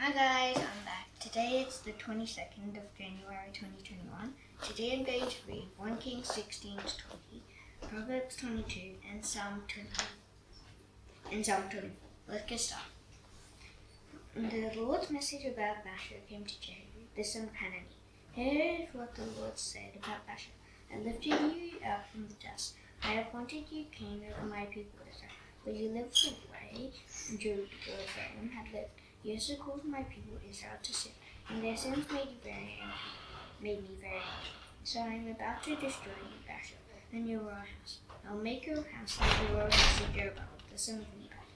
Hi guys, I'm back. Today it's the 22nd of January 2021. Today I'm going to read 1 Kings 16 to 20, Proverbs 22, and Psalm 24. Let's get started. The Lord's message about Baasha came to Jehu, the son of Hanani. Here is what the Lord said about Baasha. I lifted you up from the dust. I appointed you king over my people Israel. But you lived away, and Jerusalem had lived. You also caused my people Israel to sin, and their sins made me very angry. So I am about to destroy you, Baasha, and your royal house. I will make your house like the royal house of Jeroboam, the son of Nebat.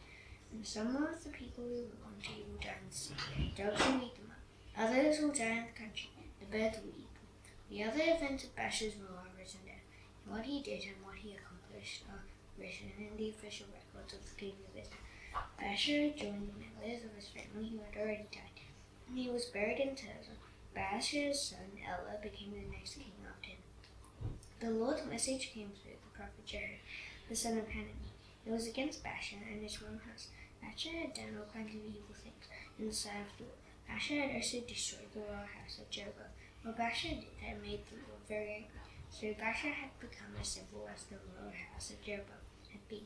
And some of the people who belong to you will die in the sea. Dogs will eat them up. Others will die in the country. The birds will eat them. The other events of Baasha's rule are written down. What he did and what he accomplished are written in the official records of the king of Israel. Baasha joined the members of his family who had already died, and he was buried in Tirzah. Baasha's son Elah became the next king after him. The Lord's message came through the prophet Jehu, the son of Hanani. It was against Baasha and his royal house. Baasha had done all kinds of evil things in the sight of the Lord. Baasha had also destroyed the royal house of Jeroboam. What Baasha did had made the Lord very angry. So Baasha had become as simple as the royal house of Jeroboam had been.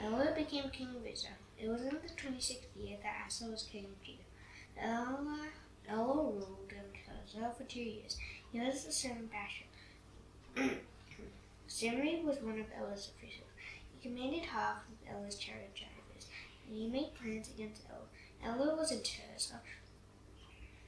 Elah became king of Israel. It was in the 26th year that Asa was king of Judah. Elah ruled in Tirzah for 2 years. He was the son of Baasha. Zimri was one of Elah's officials. He commanded half of Elah's chariot drivers, and he made plans against Elah. Elah was in Tirzah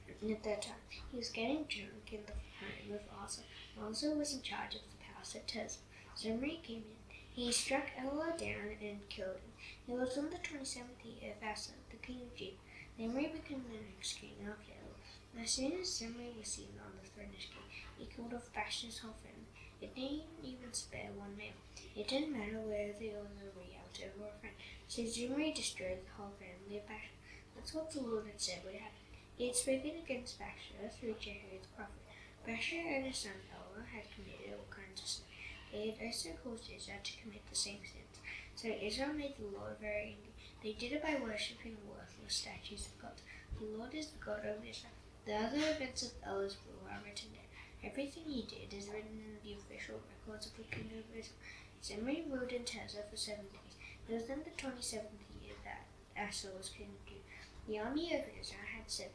at that time. He was getting drunk in the home of Asa. Asa was in charge of the palace at Tirzah. Zimri came in. He struck Elah down and killed him. It was in the 27th year of Asa, the king of Judah. Zimri became the next king after Elah. As soon as Zimri was seen on the throne as king, he killed off Baasha's whole family. It didn't even spare one male. It didn't matter whether they were a relative or a friend. So Zimri destroyed the whole family of Baasha. That's what the Lord had said would happen. He had spoken against Baasha through Jehu the prophet. Baasha and his son Elah had committed all kinds of sins. They had also caused Israel to commit the same sins. So Israel made the Lord very angry. They did it by worshipping worthless statues of God. The Lord is the God of Israel. The other events of Elah's rule are written down. Everything he did is written in the official records of the king of Israel. Zimri ruled in Tirzah for 7 days. It was in the 27th year that Asa was king of Judah. The army of Israel had set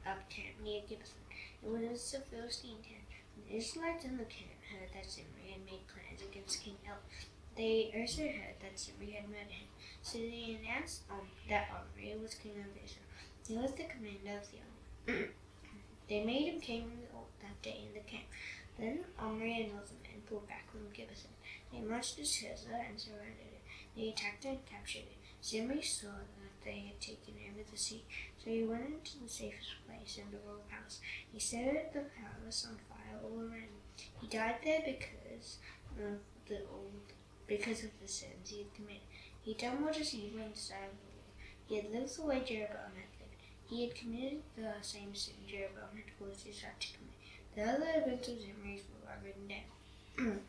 up camp near Gibbethon. It was a Philistine town. The Israelites in the camp heard that Zimri had made plans against King Elah. They also heard that Zimri had murdered him, so they announced that Omri was king of Israel. He was the commander of the army. They made him king that day in the camp. Then Omri and all the men pulled back from Gibbethon. They marched to Tirzah and surrounded it. They attacked it and captured it. Zimri saw that they had taken over the sea, so he went into the safest place in the royal palace. He set the palace on fire all around. He died there because of the sins he had committed. He had done what is evil in the sight of the Lord. He had lived the way Jeroboam had lived. He had committed the same sin Jeroboam had caused Israel to commit. The other events of Zimri's rule are written down.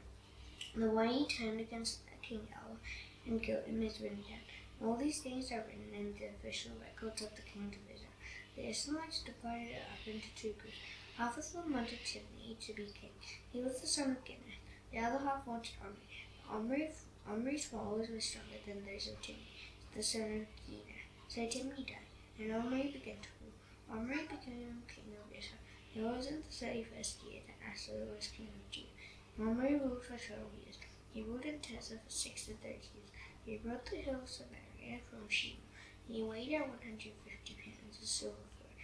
The way he turned against King Elah and killed him is written down. All these things are written in the official records of the kings of Israel. The Israelites divided it up into 2 groups. Half of them wanted Timni to be king. He was the son of Gideon. The other half wanted Omri. Omri's followers were stronger than those of Timni, the son of Gina. So Timni died, and Omri began to rule. Omri became king of Israel. It was in the 31st year that Asa was king of Judah. Omri ruled for 12 years. He ruled in Tirzah for 6 to 30 years. He built the hill of Samaria from Sheba. He weighed out 150 pounds of silver for it.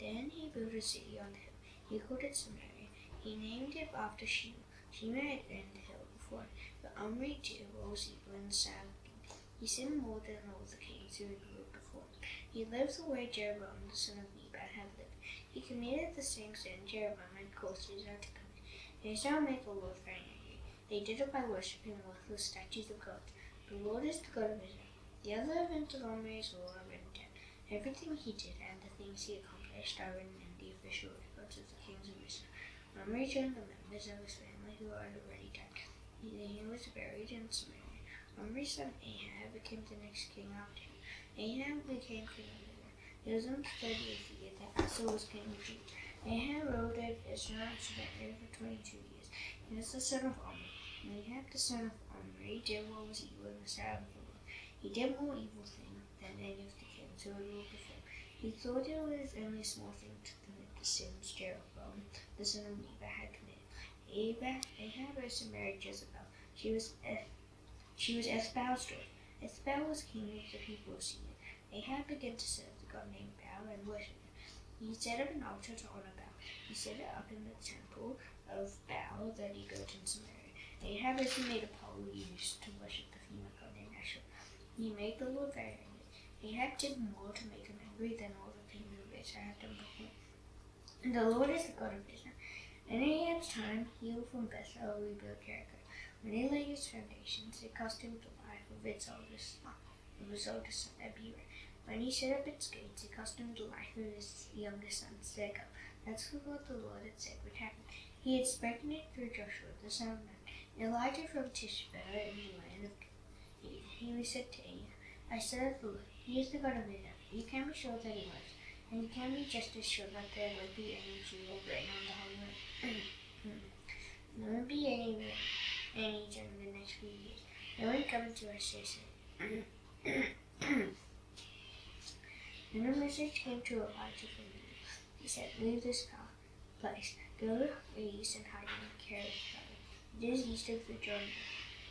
Then he built a city on the hill. He called it Samaria. He named it after Sheba. Sheba had owned the hill before it, but Omri did what was evil in the sight of the king. He sinned more than all the kings who had ruled before him. He lived the way Jeroboam the son of Nebat had lived. He committed the same sin Jeroboam had caused Israel to commit. Israel made the Lord very angry. They did it by worshipping worthless statues of God. The Lord is the God of Israel. The other events of Omri's rule are written down. Everything he did and the things he accomplished are written in the official records of the kings of Israel. Omri joined the members of his family who had already died. He was buried in Samaria. Omri's son Ahab became the next king after him. Ahab became king of Israel. He was on 30th year that Asa was king of Judah. Ahab ruled over Israel accidentally for 22 years. He was the son of Omri. When Ahab, the son of Omri, did what was evil in the sight of the Lord. He did more evil things than any of the kings who had ruled before. He thought it was only a small thing to commit the sins Jeroboam, the son of Nebat, had committed. Ahab also married Jezebel. She was Ethbaal's daughter. Ethbaal was king of the people of Syria. Ahab began to serve the god named Baal and worship him. He set up an altar to honor Baal. He set it up in the temple of Baal that he built in Samaria. Ahab also made a pole used to worship the female god named Asherah. He made the Lord very angry. Ahab did more to make him angry than all the things of Israel had done before. And the Lord is the God of Israel. In Ahab's time, he from Bethel rebuilt Jericho. When he laid its foundations, it cost him the life of his oldest son, Abiram. When he set up its gates, it cost him the life of his youngest son, Jacob. That's what the Lord had said would happen. He had spoken it through Joshua, the son of Nun. Elijah from Tishbe in the land of Eden. He said to Ahab, I serve the Lord. He is the God of Israel. You can be sure that he lives, and you can be just as sure that there won't be any Jew or reign on the whole earth. There won't be any during the next few years. No one coming to us says it. Then a message came to Elijah from the Lord. He said, leave this place. Go east and hide in the Kerith valley. It is east of the Jordan.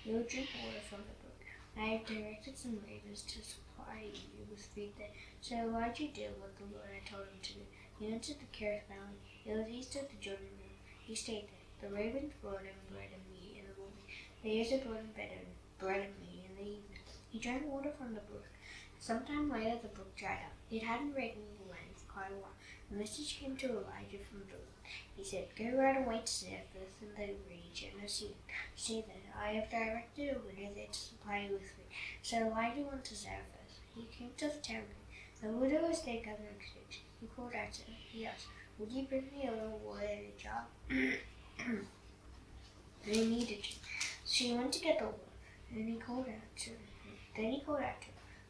You will drink water from the brook. I have directed some ravens to supply you with food there. So Elijah did what the Lord had told him to do. He went to the Kerith valley. It was east of the Jordan River. He stayed there. The ravens brought him bread and meat in the morning. They also brought him bread and meat in the evening. He drank water from the brook. Sometime later, the brook dried up. It hadn't rained in the land for quite a while. A message came to Elijah from the Lord. He said, go right away to Zarephath in the region of Sidon. Say that I have directed a widow there to supply you with food. So Elijah went to Zarephath. He came to the town. The widow was there gathering sticks. He called out to her. He asked, would you bring me a little water in a jar? And he needed to. She went to get the water, and he called out to her.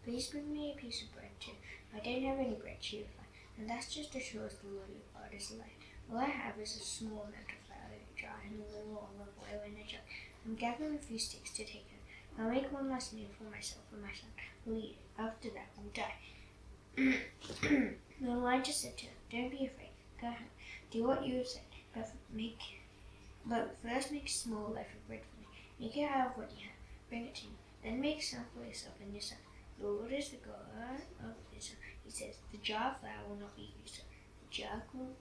Please bring me a piece of bread too. I don't have any bread, she replied, and that's just as sure as the Lord your God is alive. All I have is a small amount of flour in a jar and a little olive oil in a jug. I'm gathering a few sticks to take home. I'll make one last meal for myself and my son. We'll eat it. After that, we'll die. Then Elijah said to her, don't be afraid. Go home. Do what you have said, but first make a small loaf of bread for me. Make it out of what you have. Bring it to me. Then make some for yourself and your son. The Lord is the God of Israel. He says, the jar of flour will not be used. The jug will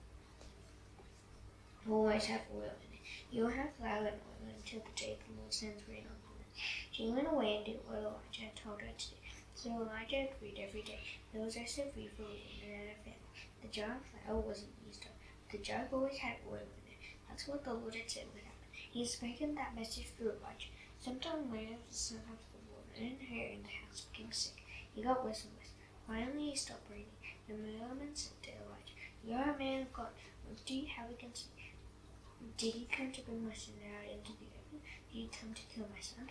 always have oil in it. You will have flour and oil until the day the Lord sends rain on the land. She went away and did what Elijah had told her to do. So Elijah had food every day. There was also food for the women and her family. The jar of flour wasn't used up. The jug always had oil in it. That's what the Lord had said would happen. He had spoken that message through Elijah. Sometime later, the son of the woman in the house became sick. He got worse and worse. Finally, he stopped breathing. The woman said to Elijah, you are a man of God. What do you have against me? Did you come to bring my son out into the open? Did you come to kill my son?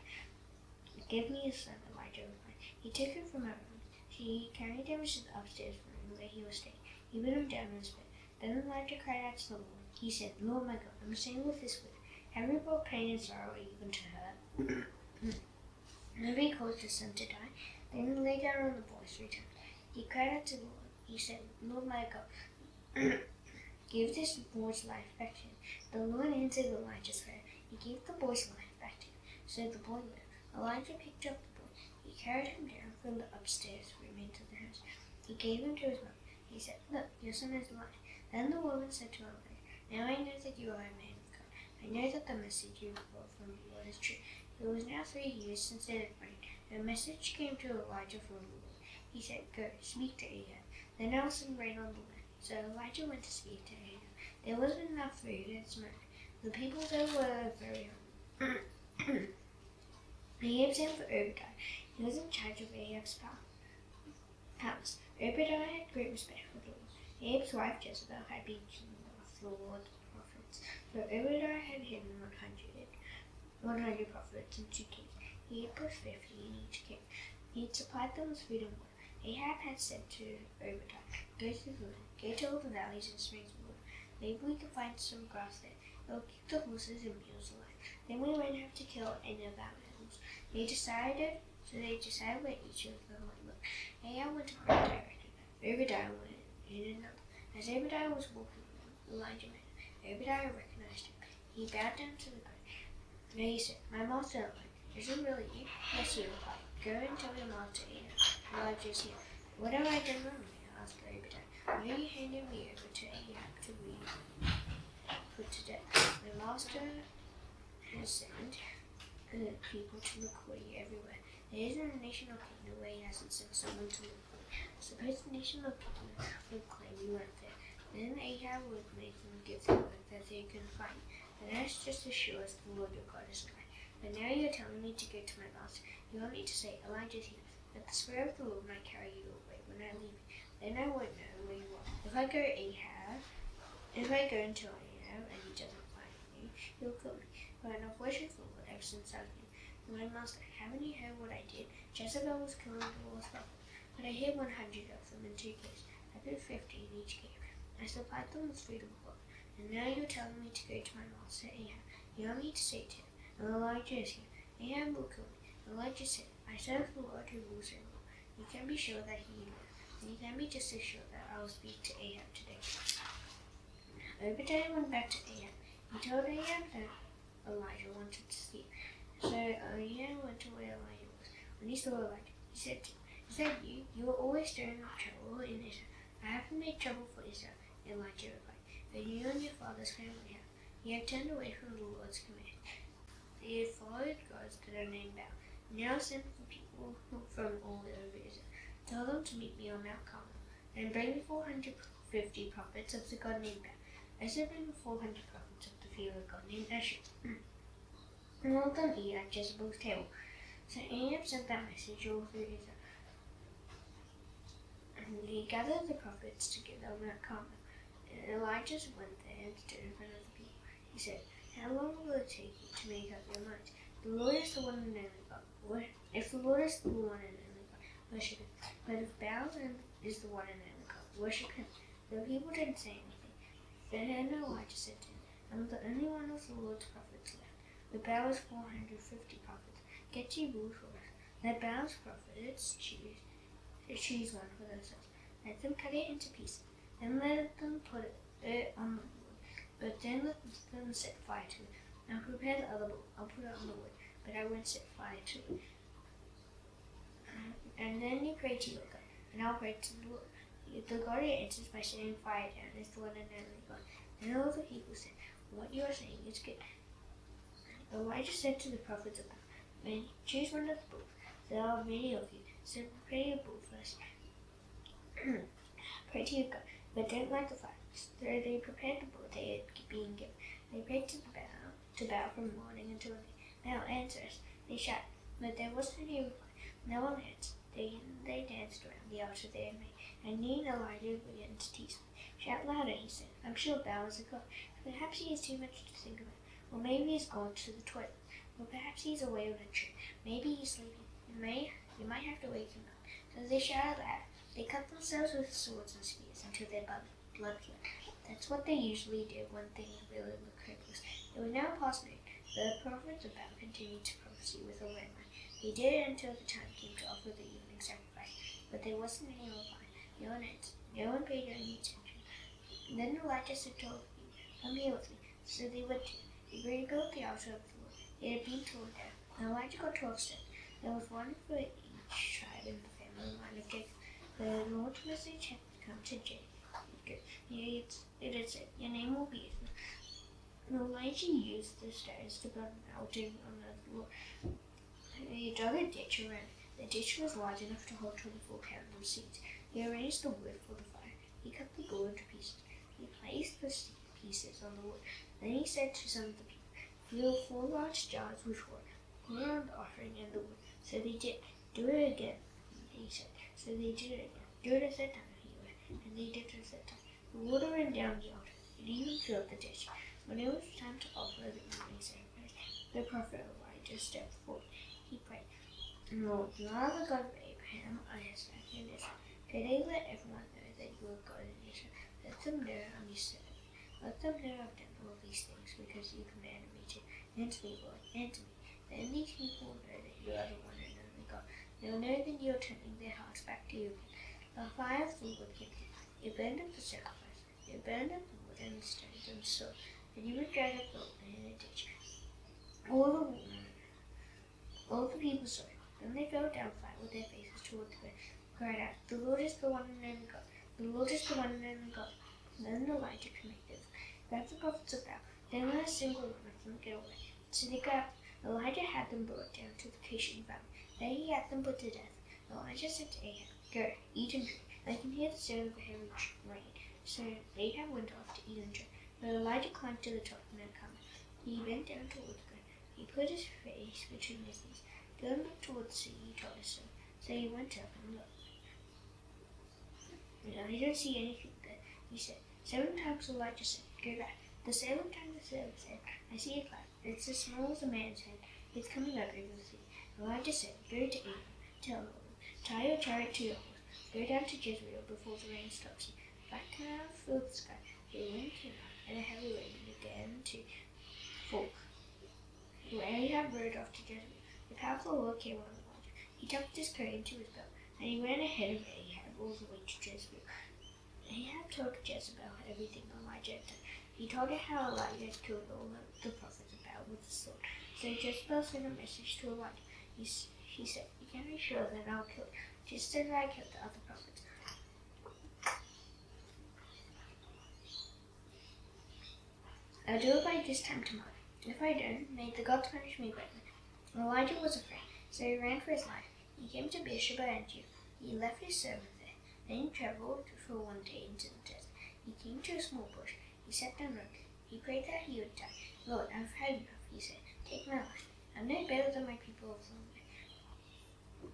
Give me his son, Elijah replied. He took him from her room. He carried him to the upstairs room where he was staying. He put him down in his bed. Then Elijah cried out to the Lord. He said, Lord my God, I'm saying with this widow. Have you brought pain and sorrow even to her? Nobody caused his son to die. Then he lay down on the boy 3 times. He cried out to the Lord. He said, Lord my God, give this boy's life back to him. The Lord answered Elijah's prayer. He gave the boy's life back to him. So the boy lived. Elijah picked up the boy. He carried him down from the upstairs room into the house. He gave him to his mother. He said, look, your son is alive. Then the woman said to Elijah, now I know that you are a man of God. I know that the message you brought from the Lord is true. It was now 3 years since it had rained. A message came to Elijah from the Lord. He said, go, speak to Ahab. Then I'll send rain on the land. So Elijah went to speak to Ahab. There wasn't enough food and smoke. The people there were very hungry. Ahab sent for Obadiah. He was in charge of Ahab's palace. Obadiah had great respect for the Lord. Ahab's wife Jezebel had been king of the Lord's prophets. So Obadiah had hidden 100 prophets and 2 kings. He had put 50 in each king. He had supplied them with food and water. Ahab had said to Obadiah, go to all the valleys and springs of water. Maybe we can find some grass there. It'll keep the horses and mules alive. Then we won't have to kill any of our animals. They decided where each of them might look. Ahab went in one direction. Obadiah went in another. As Obadiah was walking along, Elijah met him. Obadiah recognized him. He bowed down to the ground. Now he said, my master Elijah, is it really you? Yes, he replied. Go and tell your master Ahab. Elijah is here. What have I done wrong? Asked Obadiah. Why are you handing me over to Ahab to be put to death? My master has sent people to look for you everywhere. There isn't a nation or kingdom where he hasn't sent someone to look for you. Suppose the nation or kingdom would claim you weren't there. Then Ahab would make them give the word that they couldn't find you. And that's just as sure as the Lord your God is alive. But now you're telling me to go to my master. You want me to say, Elijah's here, that the Spirit of the Lord might carry you away when I leave you. Then I won't know where you are. If I go into Ahab and he doesn't find me, he'll kill me. But I've worshipped the Lord ever since I was new. My master, haven't you heard what I did? Jezebel was killing the Lord's prophets, but I hid 100 of them in 2 caves. I put 50 in each cave. I supplied them with food and water. And now you're telling me to go to my master Ahab. You want me to say to him, Elijah is here. Ahab will kill me. Elijah said, I serve the Lord who rules over all. You can be sure that he knows. And you can be just as sure that I will speak to Ahab today. Obadiah went back to Ahab. He told Ahab that Elijah wanted to see him. So Ahab went to where Elijah was. When he saw Elijah, he said to him, is that you? You are always stirring up trouble in Israel. I haven't made trouble for Israel, Elijah replied. But you and your father's family have. You have turned away from the Lord's command. They had followed gods that are named Baal. Now send the people from all over Israel. Tell them to meet me on Mount Carmel, and bring me 450 prophets of the god named Baal. I said bring 400 prophets of the fear of God named Asher. And all of them eat at Jezebel's table. So Ahab sent that message all through Israel. And he gathered the prophets together on Mount Carmel. And Elijah went there and stood in front of the people. He said, how long will it take you to make up your minds? The Lord is the one and only God. If the Lord is the one and only God, worship him. But if Baal is the one and only God, worship him. The people didn't say anything. Then Elijah said to him, I'm the only one of the Lord's prophets left. But Baal has 450 prophets. Get you rules for us. Let Baal's prophets choose one for themselves. Let them cut it into pieces. Then let them put it on the wood. But then let them set fire to it. Now prepare the other bull. I'll put it on the wood, but I won't set fire to it. And then you pray to your God, and I'll pray to the Lord. The God who answers by setting fire down is the one and only God. Then all the people said, what you are saying is good. Elijah said to the prophets of God, choose one of the bulls. There are many of you, so prepare your bull first. Pray to your God, but don't light the fire. So they prepared the bull they had been given. They prayed to Baal from morning until evening. Baal answer us. They shouted, but there wasn't any reply. No one answered. They danced around the altar they had made, and he and Elijah began to tease me. Shout louder, he said. I'm sure Baal is a god. Perhaps he has too much to think about. Or maybe he's gone to the toilet. Or perhaps he's away on a trip. Maybe he's sleeping. You might have to wake him up. So they shouted loud. They cut themselves with swords and spears until their blood flowed. That's what they usually did when things really looked hopeless. It was now past noon. The prophets of Baal continued to prophesy with a red line. They did it until the time came to offer the evening sacrifice. But there wasn't any reply. No one answered. No one paid any attention. And then Elijah said to all the people, come here with me. So they went to him. They rebuilt the altar of the Lord. It had been torn down. And Elijah got 12 stones. There was one for each tribe in the family line of Jacob. The Lord's message had come to Jacob. It had said, your name will be Israel. And Elijah used the stones to build an altar on the Lord. He dug a ditch around it. The ditch was large enough to hold 24 pounds of seeds. He arranged the wood for the fire. He cut the bull into pieces. He placed the pieces on the wood. Then he said to some of the people, fill 4 large jars with water. Pour on the offering and the wood. So they did. Do it again, he said. So they did it again. Do it a third time, he went. And they did it a third time. The water ran down the altar. It even filled the ditch. When it was time to offer the evening sacrifice, the prophet Elijah stepped forward. He prayed, Lord, you are the God of Abraham, Abraham, Isaac, and Israel. Today let everyone know that you are God in Israel. Let them know I'm your servant. Let them know I've done all these things because you commanded me to. And to me, Lord, and to me. Then these people will know that you are the one and only God. They will know that you are turning their hearts back to you. The fire of the Lord came down. It burned up the sacrifice. It burned up the wood and the stones and the sword. And you would drag up the woman in a ditch. All the people saw it. Then they fell down flat with their faces toward the ground, cried out, The Lord is the one and only God. The Lord is the one and only God. And then Elijah commanded, grab the prophets of Baal. Don't let a single one of them get away. So they grabbed. Elijah had them brought down to the Kishon Valley. There he had them put to death. Elijah said to Ahab, Go, eat and drink. I can hear the sound of a heavy rain. So Ahab went off to eat and drink. But Elijah climbed to the top of Mount Carmel. He bent down toward the ground. He put his face between his knees. Go and look toward the sea, he told us so. So he went up and looked. No, I don't see anything there, he said. 7 times Elijah said, Go back. The 7th time the servant said, I see a cloud. It's as small as a man's head. It's coming up over the sea. Elijah said, Go to Ahab. Tell the Lord, tie your chariot to your horse. Go down to Jezreel before the rain stops. Black cloud filled the sky. The wind came up, and a heavy rain began to fall. Ahab rode off to Jezreel. The power of the Lord came on Elijah. He tucked his coat into his belt, and he ran ahead of Ahab all the way to Jezreel. Ahab told Jezebel everything Elijah had done. He told her how Elijah had killed all the prophets of Baal with the sword. So Jezebel sent a message to Elijah. She said, You can be sure that I'll kill you, just as I killed the other prophets. I'll do it by this time tomorrow. If I don't, may the gods punish me greatly. Elijah was afraid, so he ran for his life. He came to Beersheba and he left his servant there. Then he traveled for one day into the desert. He came to a small bush. He sat down under it. He prayed that he would die. Lord, I've had enough, he said. Take my life. I'm no better than my people of the land.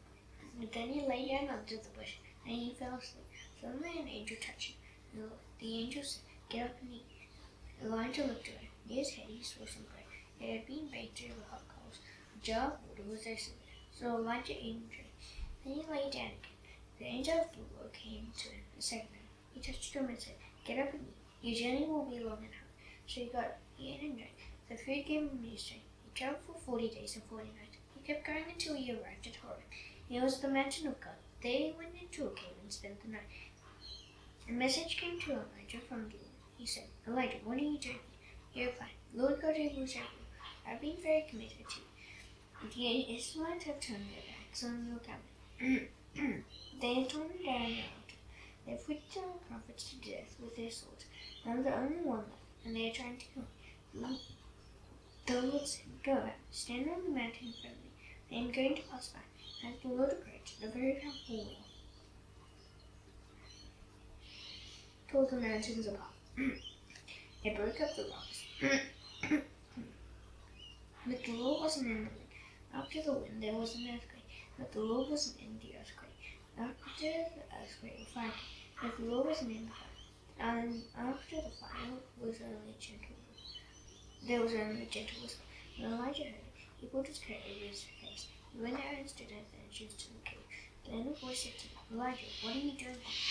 But then he lay down under the bush, and he fell asleep. Suddenly an angel touched him. The angel said, Get up and eat. Elijah looked around. Near his head he saw some bread. It had been baked over hot coals. A jar of water was there, so Elijah ate and drank. Then he lay down again. The angel of the Lord came to him a second time. He touched him and said, Get up and eat. Your journey will be long and hard. So he got up. He ate and drank. The food gave him new strength. He traveled for 40 days and 40 nights. He kept going until he arrived at Horeb. It was the mountain of God. There he went into a cave and spent the night. A message came to Elijah from the Lord. He said, Elijah, what are you doing here? He replied, Lord God, who was everywhere. I've been very committed to you. The Israelites have turned their backs on your covenant. They have torn down your altar. They have put the prophets to death with their swords. I'm the only one left, and they are trying to kill me. The Lord said, Go out, stand on the mountain in front of me. I am going to pass by. As the Lord approached, a very powerful wind tore the mountains apart. It broke up the rocks. But the Lord wasn't in the wind. After the wind, there was an earthquake. But the Lord wasn't in the earthquake. After the earthquake, a fire came. But the Lord wasn't in the fire. And after the fire was only gentle. There was only a gentle whisper. When Elijah heard it, he pulled his coat over his face. He went out and stood at the entrance to the cave. Then a voice said to him, Elijah, what are you doing here?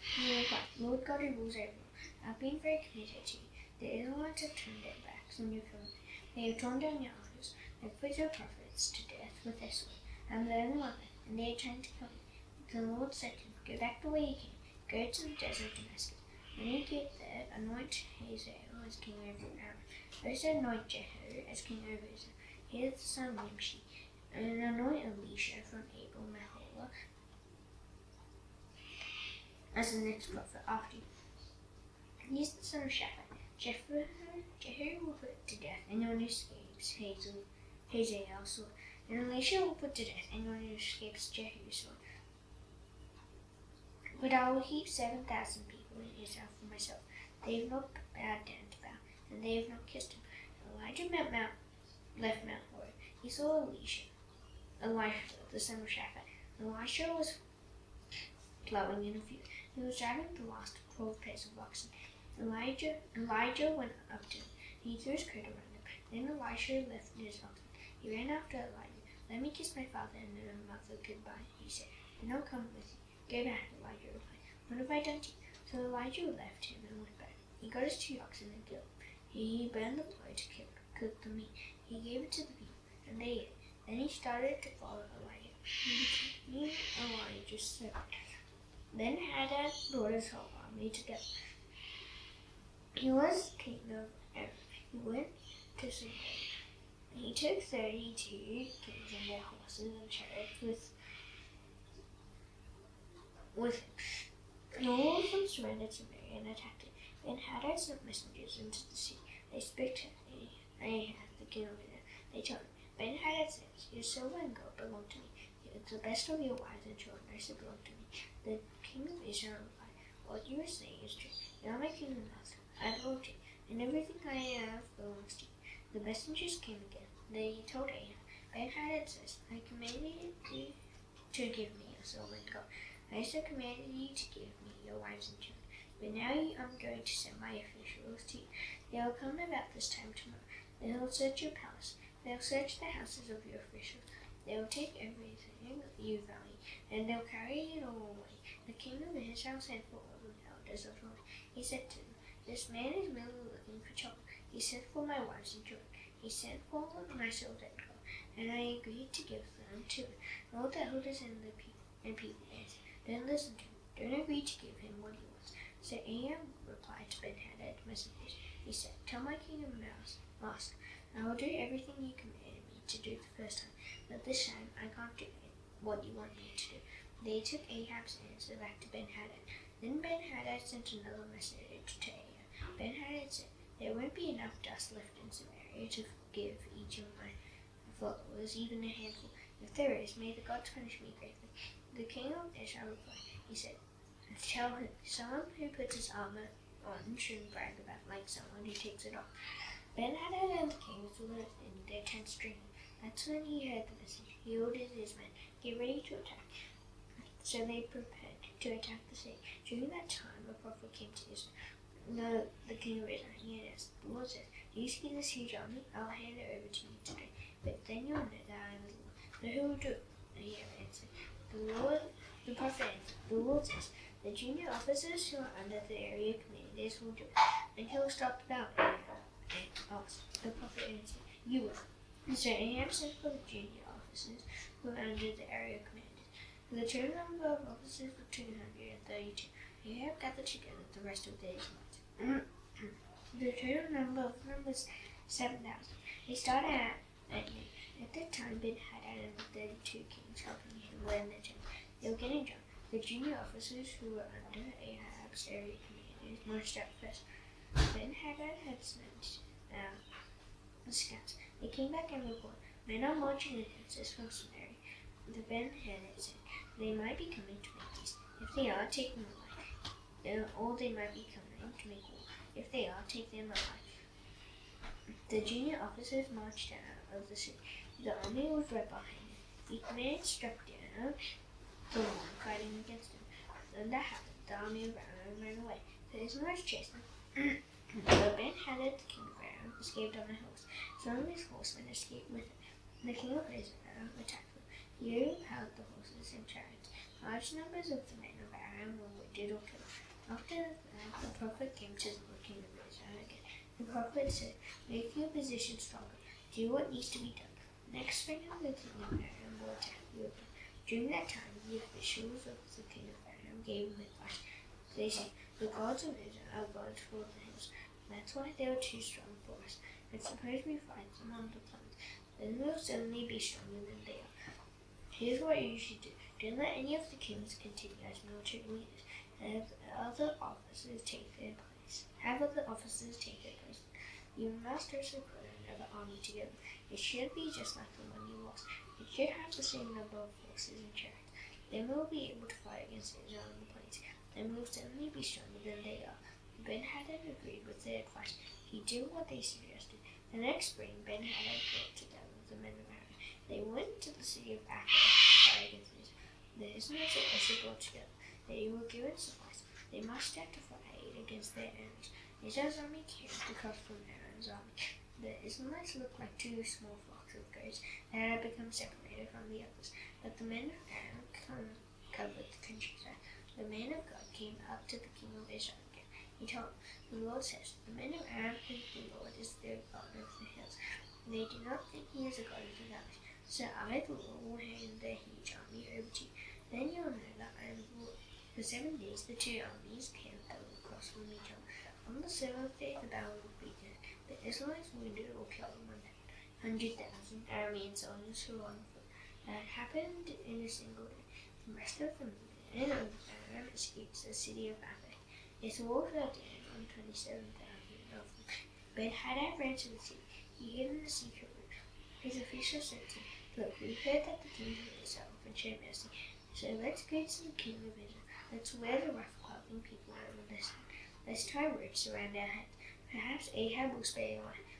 He replied, Lord God who rules everyone, I've been very committed to you. The Israelites have turned their backs on your covenant. They have torn down your altars. They have put your prophets to death with their sword. I'm the only one left, and they are trying to kill me. The Lord said to him, Go back the way you came. Go to the desert of Damascus. When you get there, anoint Hazael as king over Aram. Also anoint Jehu as king over Israel. He is the son of Nimshi. And anoint Elisha from Abel Meholah as the next prophet after you. He is the son of Shaphat. Jehu will put to death anyone who escapes Hazael's sword. And Elisha will put to death anyone who escapes Jehu's sword. But I will heap 7,000 people in Israel for myself. They have not bowed down to Baal, and they have not kissed him. Elijah left Mount Horeb. He saw Elisha, the son of Shaphat. Elisha was plowing in a field. He was driving the last 12 pairs of oxen. Elijah went up to him. He threw his coat around him. Then Elisha left his oxen. He ran after Elijah. "Let me kiss my father and mother goodbye," he said. "Then I'll come with you." "Go back," Elijah replied. "What have I done to you?" So Elijah left him and went back. He got his 2 oxen and killed them. He burned the blood to cook the meat. He gave it to the people, and they ate. Then he started to follow Elijah. He became Elijah's servant. Then Hadad brought his whole army together. He was king of Aram. He went to Samaria. He took 32 kings and their horses and chariots with him. All of them surrendered Samaria and attacked it. Then Hadad sent messengers into the city. They spoke to Ahab, the king of Israel. They told him, "Ben-Hadad says, 'Your silver and gold belong to me. The best of your wives and children also belong to me.'" The king of Israel replied, "What you are saying is true. You are my king and master. I belong to you, and everything I have belongs to you." The messengers came again. They told Ahab, "Ben-Hadad says, 'I commanded you to give me your silver and gold. I also commanded you to give me your wives and children. But now I'm going to send my officials to you. They will come about this time tomorrow. They will search your palace. They will search the houses of your officials. They will take everything you value, and they'll carry it all away." The king of Israel sent for all the elders of the land. He said to them, "This man is merely looking for trouble. He sent for my wives and children. He sent for my silver and gold, and I agreed to give them to him." All the elders and people answered, "Don't listen to him. Don't agree to give him what he wants." So Ahab replied to Ben-Hadad messengers. He said, "Tell my king and master, I will do everything you commanded me to do the first time, but this time I can't do what you want me to do." They took Ahab's answer back to Ben-Hadad. Then Ben-Hadad sent another message to Ahab. Ben-Hadad said, "There won't be enough dust left in Samaria to give each of my followers even a handful. If there is, may the gods punish me greatly." The king of Israel replied. He said, "Tell him, someone who puts his armor on shouldn't brag about like someone who takes it off." Ben-Hadad and the kings were in their tents dreaming. That's when he heard the message. He ordered his men, "Get ready to attack." So they prepared to attack the city. During that time, a prophet came to Israel. The king of Israel, he asked, "The Lord says, do you see this huge army? I'll hand it over to you today. But then you'll know that I am the Lord. But who will do it?" Ahab answered. The prophet answered, "The Lord says, the junior officers who are under the area commanders will do it." "And who will stop the battle?" Ahab asked. The prophet answered, "You will." So Ahab sent for the junior officers who were under the area commanders. The total number of officers was 232. Ahab gathered together the rest of the Israelites. The total number of them was 7,000. They started at noon. At that time, Ben-Hadad and the 32 kings helping him were in the tent. They were getting drunk. The junior officers who were under Ahab's area commanders marched out first. Ben-Hadad had sent out the scouts. They came back and reported, "Men are marching against us from Samaria." The Ben-Hadad said, "They might be coming to make peace. If they are, take them alive. Or they might be coming to make war. If they are, take them alive." The junior officers marched out of the city. The army was right behind them. The man struck down the one fighting against him. Then that happened. The army of Aram ran away. The Israelites chased them. But Ben-Hadad, the king of Aram, escaped on a horse. Some of his horsemen escaped with him. The king of Israel attacked them. He overpowered the horses and chariots. Large numbers of the men of Aram were wounded or killed. After that, the prophet came to the king of Israel again. The prophet said, "Make your position stronger. Do what needs to be done. Next spring, the king of Aram will attack you again." During that time, the officials of the king of Aram gave him advice. They said, "The gods of Israel are gods for the hills. That's why they are too strong for us. And suppose we fight them on the plains, then we'll suddenly be stronger than they are. Here's what you should do. Don't let any of the kings continue as military leaders. Have other officers take their place. You must also put another army together. It should be just like the one you lost. It should have the same number of horses and chariots. Then we'll be able to fight against Israel on the plains, and we'll suddenly be stronger than they are." Ben-Hadad agreed with their advice. He did what they suggested. The next spring, Ben-Hadad brought together the men of Aram. They went to the city of Acre to fight against Israel. The Israelites were also brought together. They were given supplies. They marched out to fight against their enemies. Israel's army came to cut from Aram's army. The Israelites looked like two small flocks. flocks of goats that had become separated from the others. But the men of Aram covered the countryside. The man of God came up to the king of Israel again. He told him, the Lord says, the men of Aram think the Lord is the God of the hills. They do not think he is a God of the valleys. So I, the Lord, will hand the huge army over to you. Then you will know that I am the Lord. For 7 days the two armies camped across from each other. On the 7th day the battle would begin. The Israelites wounded or killed 100,000 Aramean soldiers who were on foot. That happened in a single day. The rest of the men of Aram escaped to the city of Aphek. Its walls fell down on 27,000 of them. Ben-Hadad ran to the city. He hid in the secret room. His officials said to him, look, we've heard that the king of Israel often showed mercy. So let's go to the king of Israel. Let's wear the rough clothing people wear on this side. Let's tie ropes around our heads. Perhaps Ahab will spare your life.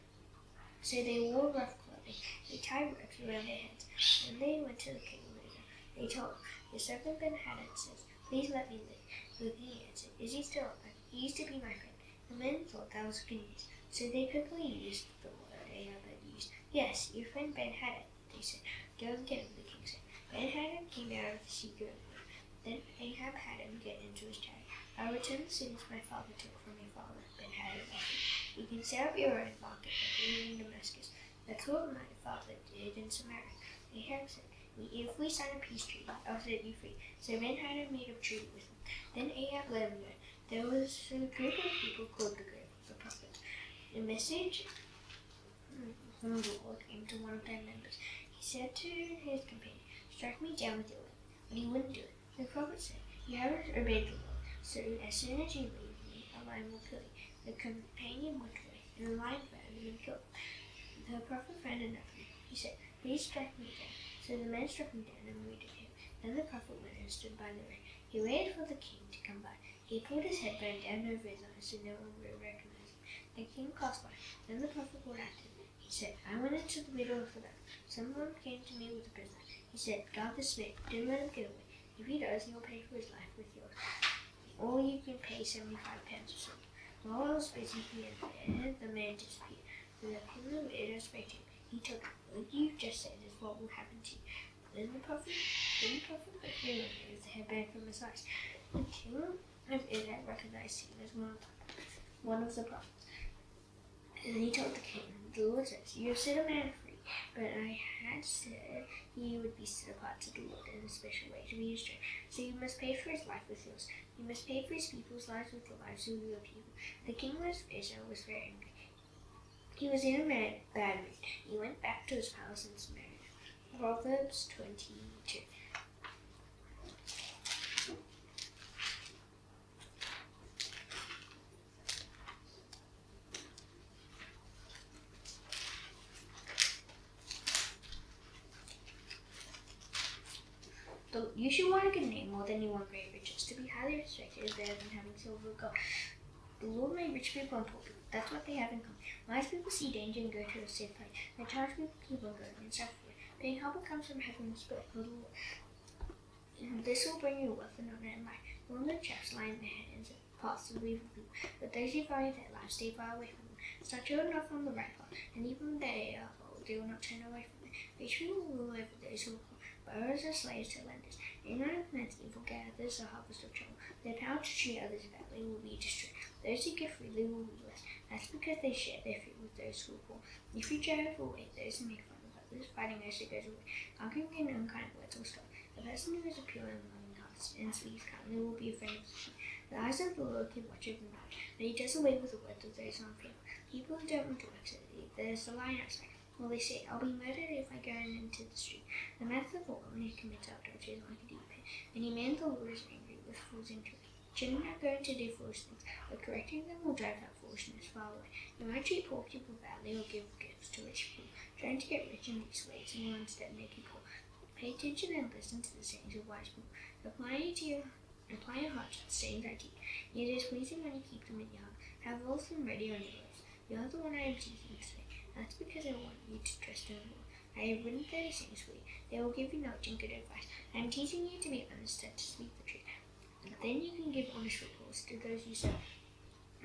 So they wore rough clothing. They tied ropes around their heads. Then they went to the king of Israel. They told him, your servant Ben-Hadad says, please let me live. The king answered, is he still alive? He used to be my friend. The men thought that was good news. So they quickly used the word Ahab had used. Yes, your friend Ben-Hadad, they said. Go and get him, the king said. Ben-Hadad came out of the secret room. Then Ahab had him get into his chariot. I'll return the cities my father took from your father, Ben-Hadad offered. You can set up your own market in Damascus. That's what my father did in Samaria. Ahab said, if we sign a peace treaty, I'll set you free. So Ben-Hadad made a treaty with him. Then Ahab let him go. There was a group of people called the group of the prophets. A message from the Lord came to one of their members. He said to his companion, strike me down with your whip. But he wouldn't do it. The prophet said, you haven't obeyed the Lord, so as soon as you leave me, a lion will kill you. The companion went away, and the lion found him and killed him. The prophet found another man. He said, please strike me down. So the man struck him down and wounded him. Then the prophet went and stood by the road. He waited for the king to come by. He pulled his headband down over his eyes so no one would recognize him. The king passed by. Then the prophet called after him. He said, I went into the middle of the battle. Someone came to me with a prisoner. He said, guard this man. Don't let him get away. If he does, he'll pay for his life with yours. Or you can pay 75 pounds or silver. While I was busy here and there, the man disappeared. The king of Israel spoke to him. He told him, what you've just said is what will happen to you. Then the prophet quickly removed the headband from his eyes. The king of Israel recognized him as one of the prophets. And he told the king, the Lord says, you have set a man free, but I had said he would be set apart to the Lord in a special way to be his strength. So you must pay for his life with yours. You must pay for his people's lives with the lives of your people. The king of Israel was very angry. He was in a bad mood. He went back to his palace in Samaria. Proverbs 22. You should want a good name more than you want great riches. To be highly respected is better than having silver or gold. The Lord made rich people and poor people. That's what they have in common. Wise people see danger and go to a safe place. The charge people keep on going and suffer. Paying help comes from heaven's spirit. This will bring you wealth and honor and life. The woman traps lie in their hands and paths of evil people. But those who value their lives stay far away from them. Start children off on the right path, and even when they are old, they will not turn away from it. Rich people rule over those who are poor. Borrowers are slaves to lenders. Anyone who plants evil gathers a harvest of trouble. Their power to treat others badly will be destroyed. Those who give freely will be blessed. That's because they share their food with those who are poor. If you drive away those who make fun of others, fighting also goes away. Arguing and unkind words will stop. The person who is a pure and loving heart and speaks kindly will be a friend of the king. The eyes of the Lord keep watch over the night, but he does away with the words of those unfaithful. People who don't want to work, there's a lion outside. Well, they say, I'll be murdered if I go into the street. The mouth of a woman who commits adultery is like a deep pit. Any man the Lord is angry with falls into it. Children are going to do foolish things, but correcting them will drive that foolishness far away. You might treat poor people badly or give gifts to rich people. Trying to get rich in these ways and will instead make you poor. Pay attention and listen to the sayings of wise people. Apply your heart to the sayings I teach. It is pleasing when you keep them in your heart. Have all of them ready on your lips. You are the one I am teaching today. That's because I want you to trust in the Lord. I have written 30 sayings for you. They will give you knowledge and good advice. I am teaching you to be honest and to speak the truth. Then you can give honest reports to those you serve.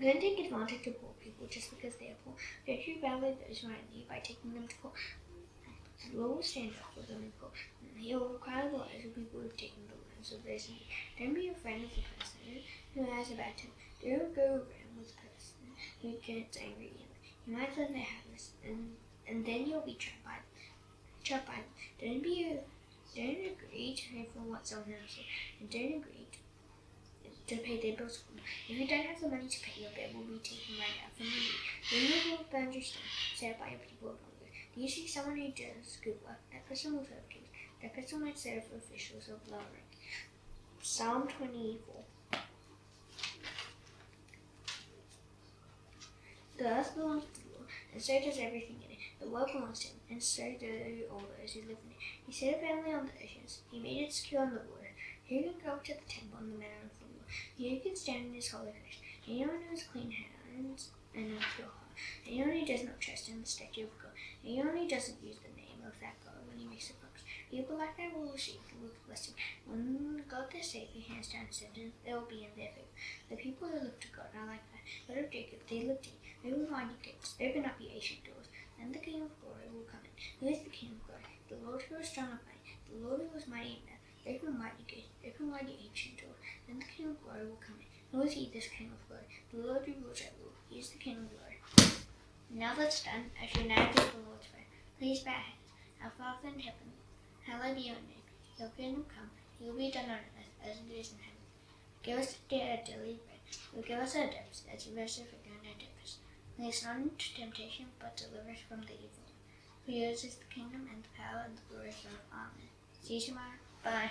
Don't take advantage of poor people just because they are poor. Don't you value those who are in need by taking them to court. The Lord will stand up for the meek. He will require the lives of people who have taken the lands of their sin. Don't be a friend of the person who has a bad temper. Don't go around with the person who gets angry. You might let their habits, and then you'll be trapped by them. Don't agree to pay for what someone else said, and don't agree to pay their bills for you. If you don't have the money to pay, your bill will be taken right out from you. Then you will burn your stone, set up by your people of longer. Do you see someone who does good work? That person will serve kings. That person might serve officials of lower rank. Psalm 24. The earth belongs to the Lord, and so does everything in it. The world belongs to him, and so do all those who live in it. He set a family on the oceans. He made it secure on the water. Who can go up to the temple on the mountain of the Lord? Who can stand in his holy place? Anyone who has clean hands and a pure heart. Anyone who does not trust in the statue of God. Anyone who doesn't use the name of that God when he makes a promise. People like that will receive the Lord's blessing. When God their Savior hands down sentence, they will be in their favor. The people who look to God are like that. God of Jacob, they look to you. Open mighty gates, open up your ancient doors, and the King of glory will come in. Who is the King of glory? The Lord who is strong of might, the Lord who is mighty in battle. Open mighty gates, open wide your ancient doors, and the King of glory will come in. Who is he, this King of glory? The Lord who rules at will. He is the King of glory. Now that's done, I shall now give the Lord's prayer. Please bow heads. Our Father in heaven, hallowed be your name. Your kingdom come, your will be done on earth as it is in heaven. Give us today our daily bread. Forgive us our debts, as we also forgive our debtors. Lead us not into temptation, but deliver us from the evil one. For yours is the kingdom, and the power, and the glory forever. Amen. See you tomorrow. Bye.